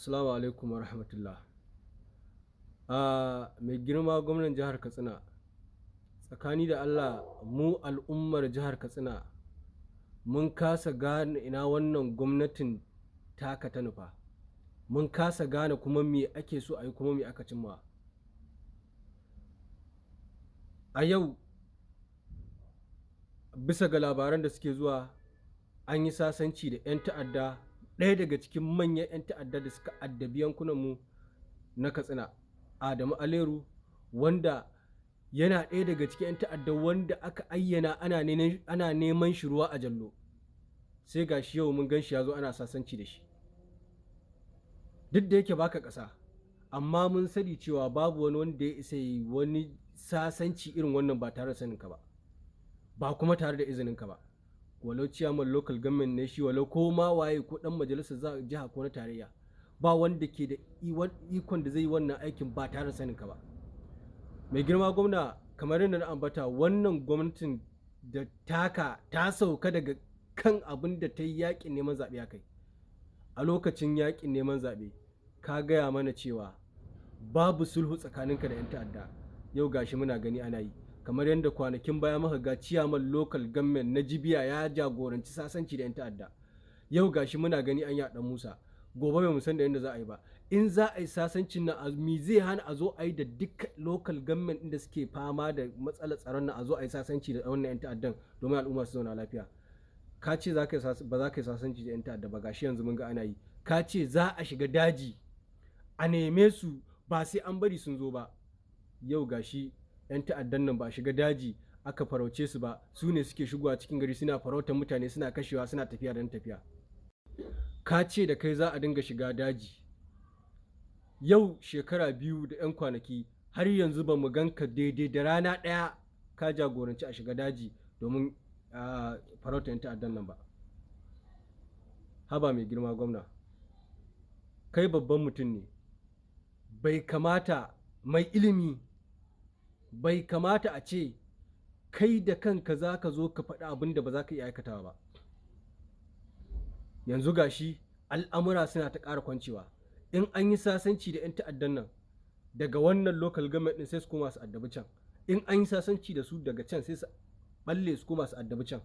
Assalamu alaikum wa rahmatullah. Mai girma gwamnan jihar Katsina, tsakani da Allah mu al'ummar jihar Katsina mun kasa gane ina wannan gwamnatin taka ta nufa. Mun kasa gane kuma me ake so a yi kuma me aka cimma. A yau, bisa ga labaran da suke zuwa, an yi sasanci da 'yan ta'adda, ɗaya daga cikin manyan 'yan ta'adda da suka addabi yankunanmu na Katsina, Adamu Aleru, wanda yana ɗaya daga cikin 'yan ta'adda wanda aka ayyana ana neman shi ruwa a jallo. Sai ga shi yau mun gan shi ya zo ana sasanci da shi. Duk da yake baka ƙasa, amma mun sani cewa babu wani wanda ya isa yi wani sasanci irin wannan ba tare da saninka ba, ba kuma tare da izininka ba. Walau ciyaman local government ne shi, walau ko ma waye ko ɗan majalisar jiha ko na tarayya, ba wanda ke da ikon da zai yi wannan aikin ba tare da saninka ba. Mai girma gwamna, kamar yadda na ambata, wannan gwamnatin da taka ta sauka daga kan abin da ta yi yaƙin neman zaɓe a kai. A lokacin yaƙin neman zaɓe ka gaya mana cewa babu sulhu tsakaninka da 'yan ta'adda. Yau gashi muna gani ana yi, kamar yadda kwanakin baya muka ga ciyaman local government na Jibiya ya jagoranci sasanci da 'yan ta'adda. Yau gashi muna gani an yaɗa Musa, gobe bai san da yadda za a yi ba. In za a yi sasancin nan, me zai hana a zo a yi da duk local government inda suke fama da matsalar tsaron nan, a zo a yi sasanci da wannan 'yan ta'addan domin al'umma su zauna lafiya. Ka ce ba za ka yi sasanci da 'yan ta'adda ba, gashi yanzu mun ga ana yi. Ka ce za a shiga daji a neme su ba sai an bari sun zo ba. Yau gashi 'yan ta'addan nan ba shiga daji aka farauce su ba, su ne suke shigowa cikin gari suna farautar mutane, suna kashewa, suna tafiya don tafiya. Ka ce da kai za a dinga shiga daji. Yau shekara 2 da 'yan kwanaki har yanzu ba mu ganka daidai da rana ɗaya ka jagoranci a shiga daji domin farautar 'yan ta'addan nan ba. Haba mai girma gwamna, kai babban mutum ne, bai kamata mai ilimi, bai kamata a ce kai da kanka za ka zo ka faɗi abin da ba za ka iya aikatawa ba. Yanzu gashi al'amura suna ta ƙara kwancewa. In an yi sasanci da 'yan ta'addan nan, daga wannan local government ɗin sai su koma su addabi can. In an yi sasanci da su daga can sai su balle su koma su addabi can.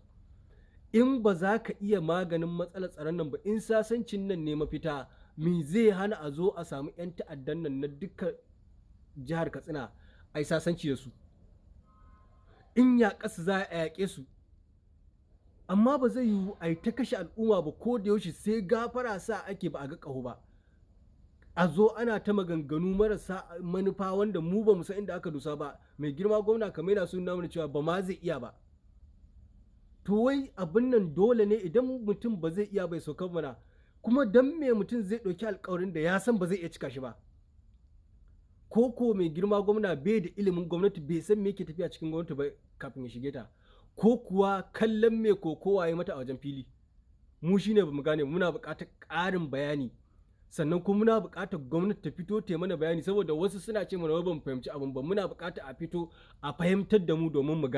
In ba za ka iya maganin matsalar tsaron nan ba, in sasancin nan ne mafita, me zai hana a zo a samu 'yan ta'addan nan na duka jihar Katsina a yi sasanci da su? In yaƙasu za a yaƙe su. Amma ba zai yiwu a yi ta kashe al'umma ba, ko da yaushe sai gafara sa ake ba a ga ƙaho ba. A zo ana ta maganganu marasa manufa wanda mu ba mu san inda aka dosa ba. Mai girma gwamna kamar yana so nuna mana cewa ba ma zai iya ba. To wai abin nan dole ne idan mutum ba zai iya bai sauka mana, kuma dan me mutum zai ɗauki alƙawarin da ya san ba zai iya cika shi ba? Ko mai girma gwamna bai da ilimin gwamnati, bai san me yake tafiya cikin gwamnati ba kafin ya shige ta, ko kuwa kallon me kowa ya mata a wajen fili? Mu shine bamu gane, muna buƙatar ƙarin bayani, sannan kuma muna buƙatar gwamnati ta fito ta mana bayani, saboda wasu suna ce mana ba mu fahimci abin ba. Muna buƙatar a fito a fahimtar da mu domin mu gane.